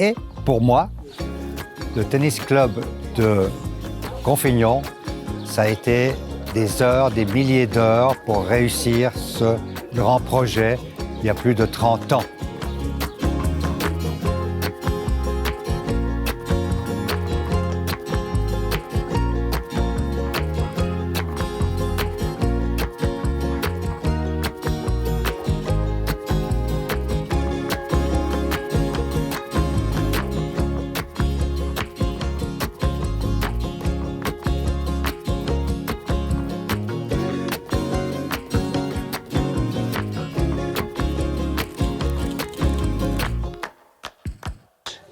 Et pour moi, le tennis club de Confignon, ça a été des heures, des milliers d'heures pour réussir ce grand projet il y a plus de 30 ans.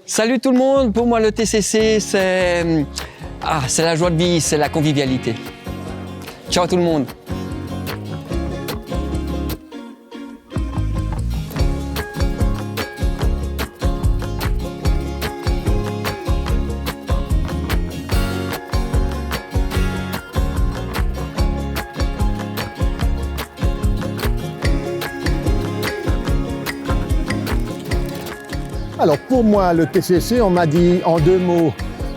Salut tout le monde, pour moi le TCC c'est la joie de vie, c'est la convivialité. Ciao tout le monde. Alors pour moi, le TCC, on m'a dit en 2 mots,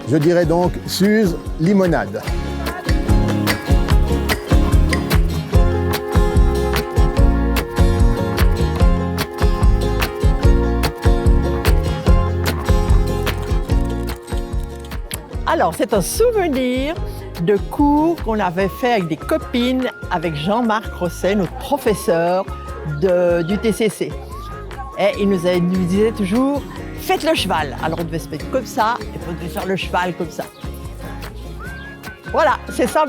je dirais donc Suze limonade. Alors c'est un souvenir de cours qu'on avait fait avec des copines, avec Jean-Marc Rosset, notre professeur du TCC. Et il nous disait toujours, faites le cheval. Alors on devait se mettre comme ça, et on devait faire le cheval comme ça. Voilà, c'est ça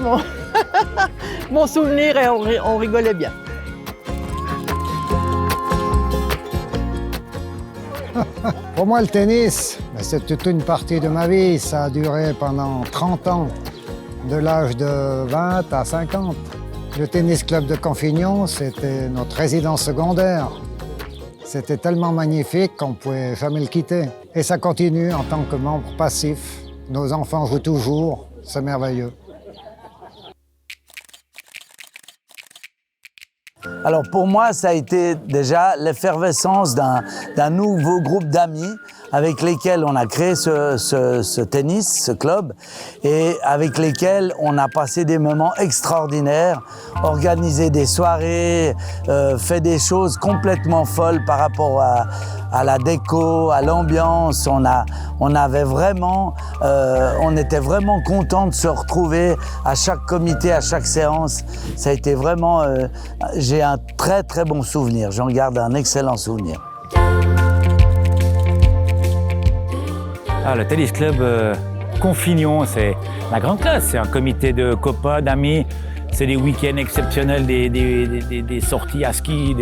mon souvenir et on rigolait bien. Pour moi, le tennis, c'est toute une partie de ma vie. Ça a duré pendant 30 ans, de l'âge de 20 à 50. Le tennis club de Confignon, c'était notre résidence secondaire. C'était tellement magnifique qu'on ne pouvait jamais le quitter. Et ça continue en tant que membre passif. Nos enfants jouent toujours, c'est merveilleux. Alors pour moi, ça a été déjà l'effervescence d'un nouveau groupe d'amis avec lesquels on a créé ce tennis, ce club, et avec lesquels on a passé des moments extraordinaires, organisé des soirées, fait des choses complètement folles par rapport à la déco, à l'ambiance. On était vraiment contents de se retrouver à chaque comité, à chaque séance. Ça a été vraiment, j'ai un très très bon souvenir, j'en garde un excellent souvenir. Le tennis club Confignon, c'est la grande classe. C'est un comité de copains, d'amis. C'est des week-ends exceptionnels, des sorties à ski,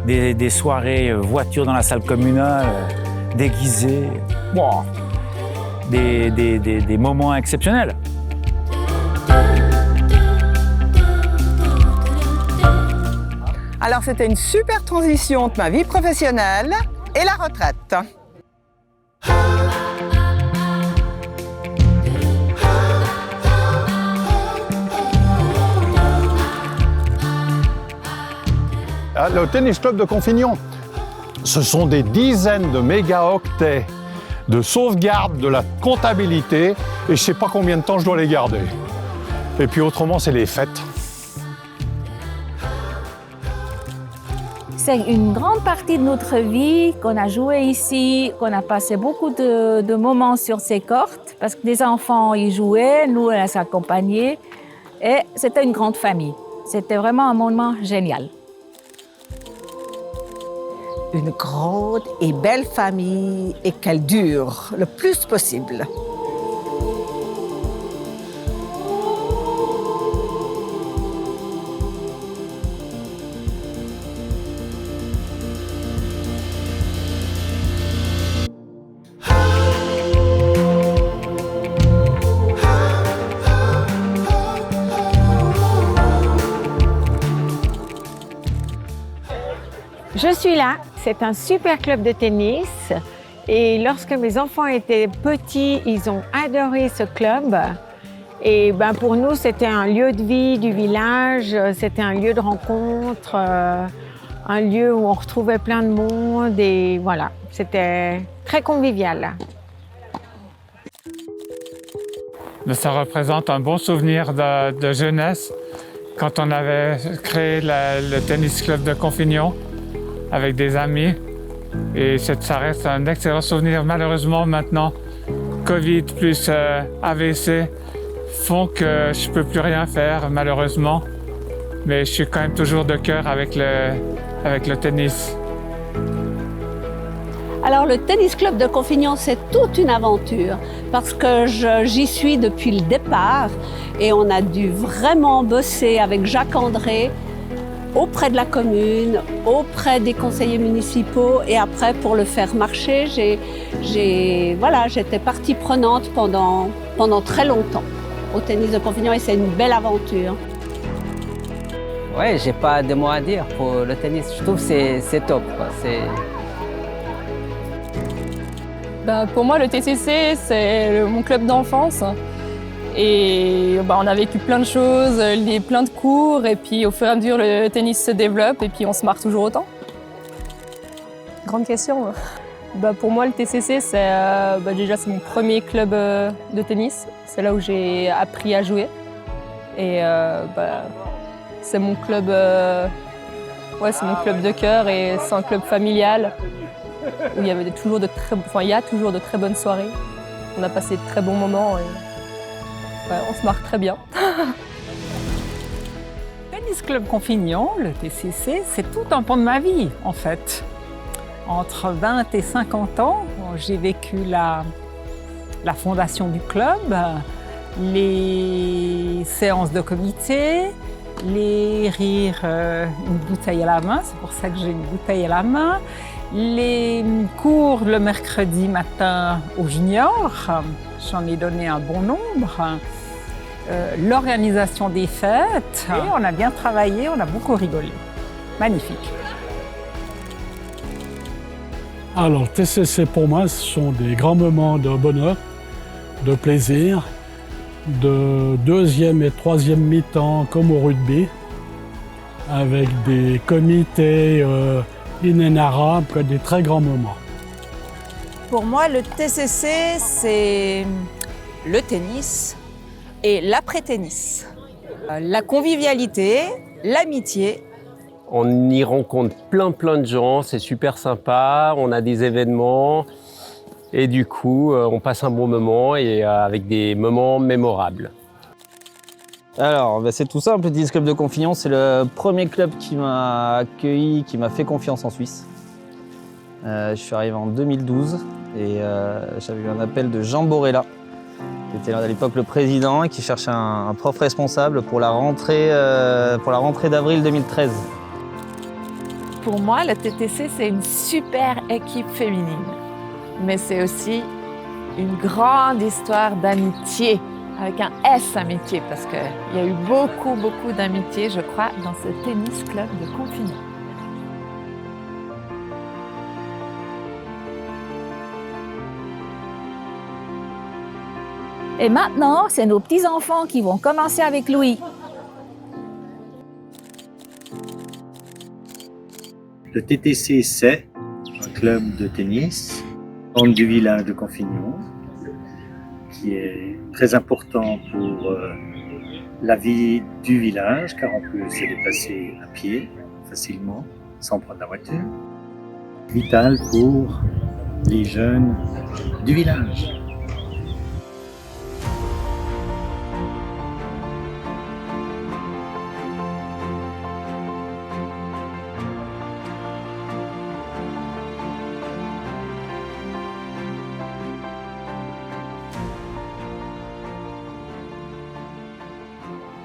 des soirées voitures dans la salle communale, déguisées. Wow. Des moments exceptionnels. Alors c'était une super transition entre ma vie professionnelle et la retraite. Le tennis club de Confignon, ce sont des dizaines de mégaoctets de sauvegarde de la comptabilité et je ne sais pas combien de temps je dois les garder. Et puis autrement, c'est les fêtes. C'est une grande partie de notre vie qu'on a joué ici, qu'on a passé beaucoup de moments sur ces courts parce que des enfants y jouaient, nous on les accompagnés et c'était une grande famille. C'était vraiment un moment génial. Une grande et belle famille et qu'elle dure le plus possible. Je suis là, c'est un super club de tennis et lorsque mes enfants étaient petits, ils ont adoré ce club et pour nous c'était un lieu de vie du village, c'était un lieu de rencontre, un lieu où on retrouvait plein de monde et voilà, c'était très convivial. Ça représente un bon souvenir de jeunesse quand on avait créé le tennis club de Confignon avec des amis. Et ça reste un excellent souvenir. Malheureusement, maintenant, Covid plus AVC font que je ne peux plus rien faire, malheureusement. Mais je suis quand même toujours de cœur avec le tennis. Alors le tennis club de Confignon, c'est toute une aventure parce que j'y suis depuis le départ et on a dû vraiment bosser avec Jacques André auprès de la commune, auprès des conseillers municipaux et après pour le faire marcher, j'étais partie prenante pendant très longtemps au tennis de Confignon et c'est une belle aventure. Ouais, j'ai pas de mots à dire pour le tennis. Je trouve que c'est top, quoi. Pour moi, le TCC, c'est mon club d'enfance. Et on a vécu plein de choses, plein de cours, et puis au fur et à mesure, le tennis se développe, et puis on se marre toujours autant. Grande question. Pour moi, le TCC, déjà c'est mon premier club de tennis. C'est là où j'ai appris à jouer. Et c'est mon club, c'est mon club de cœur, et c'est un club familial. Où il y a toujours de très bonnes soirées. On a passé de très bons moments et on se marre très bien. Tennis Club Confignon, le TCC, c'est tout un pan de ma vie en fait. Entre 20 et 50 ans, j'ai vécu la fondation du club, les séances de comité, les rires, une bouteille à la main, c'est pour ça que j'ai une bouteille à la main. Les cours le mercredi matin aux juniors, j'en ai donné un bon nombre. L'organisation des fêtes, et on a bien travaillé, on a beaucoup rigolé. Magnifique. Alors, TCC pour moi, ce sont des grands moments de bonheur, de plaisir, de deuxième et troisième mi-temps comme au rugby, avec des comités inénarrables, des très grands moments. Pour moi, le TCC, c'est le tennis et l'après-tennis. La convivialité, l'amitié. On y rencontre plein de gens, c'est super sympa, on a des événements et du coup, on passe un bon moment et avec des moments mémorables. Alors, c'est tout simple, le Tennis Club de Confignon, c'est le premier club qui m'a accueilli, qui m'a fait confiance en Suisse. Je suis arrivé en 2012 et j'avais eu un appel de Jean Borella, qui était à l'époque le président et qui cherchait un prof responsable pour la rentrée d'avril 2013. Pour moi, le TTC, c'est une super équipe féminine, mais c'est aussi une grande histoire d'amitié, avec un S amitié, parce qu'il y a eu beaucoup d'amitié, je crois, dans ce tennis club de Confignon. Et maintenant, c'est nos petits-enfants qui vont commencer avec Louis. Le TTC, c'est un club de tennis du village de Confignon, qui est très important pour la vie du village, car on peut se déplacer à pied facilement, sans prendre la voiture. Vital pour les jeunes du village.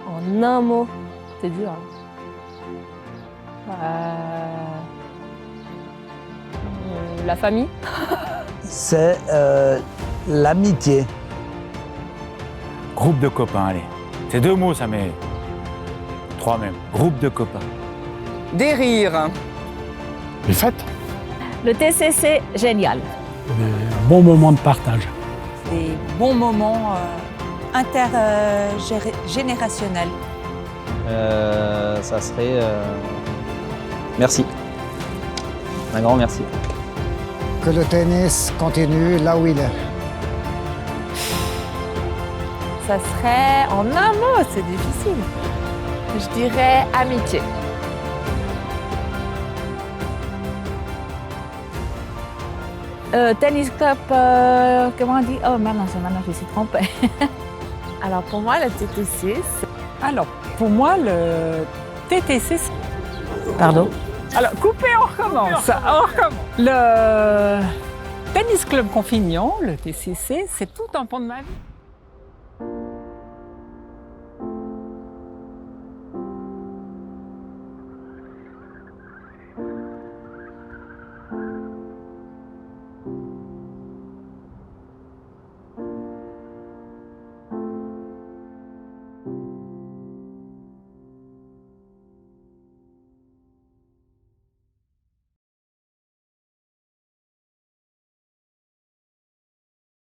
En un mot, c'est dur. La famille. C'est l'amitié. Groupe de copains, allez. C'est 2 mots, ça met 3 même. Groupe de copains. Des rires. Les fêtes. Le TCC, génial. Des bons moments de partage. Des bons moments intergénérationnels. Ça serait... Merci. Un grand merci. que le tennis continue là où il est. Ça serait en un mot, c'est difficile. Je dirais amitié. Tennis club, comment on dit? Oh, maintenant, je me suis trompée. Alors pour moi, le TTC, c'est... Alors, pour moi, le TTC, Pardon? Alors, coupez, on recommence. Le Tennis Club Confignon, le TCC, c'est tout un pan de ma vie.